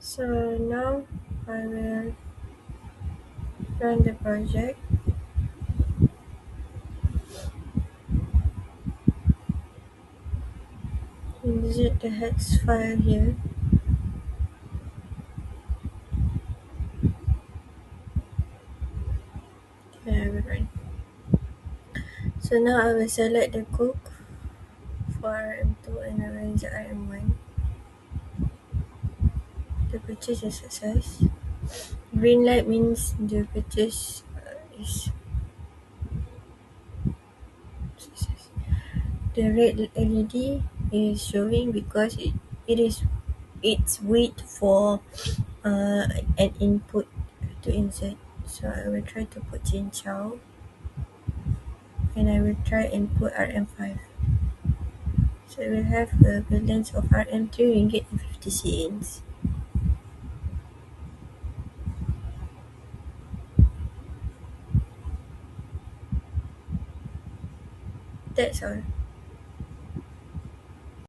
So now I will run the project. Insert the hex file here. Okay, I will run. So now I will select the cook for RM2 and I will insert RM1. The purchase is success. Green light means the purchase is success. The red LED is showing because it's wait for an input to insert. So I will try to put Cincau and I will try and put RM5. So we will have a balance of RM3 and 50 cents. That's all.